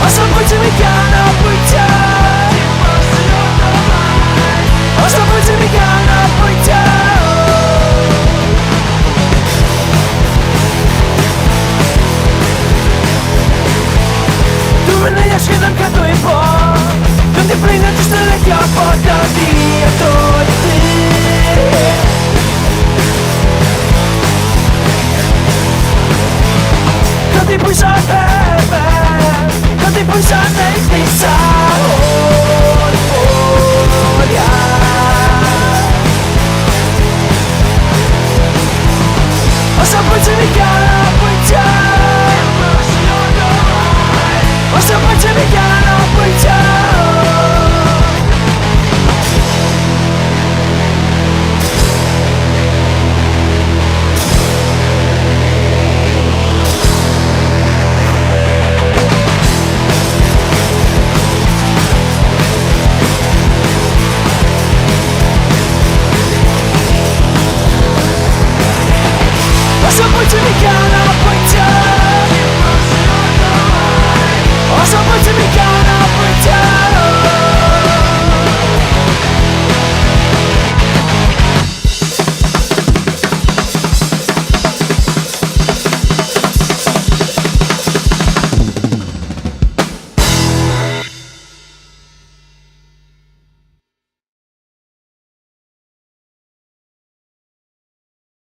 Забудьте меня на пути. Забудьте меня на пути. Tu veneies quedant que tu hi pot. Non ti prendo giusto le chiappate dietro di te. Non ti puoi sapere, non ti puoi sapere che sarò fuori. Забудьте меня, будьте.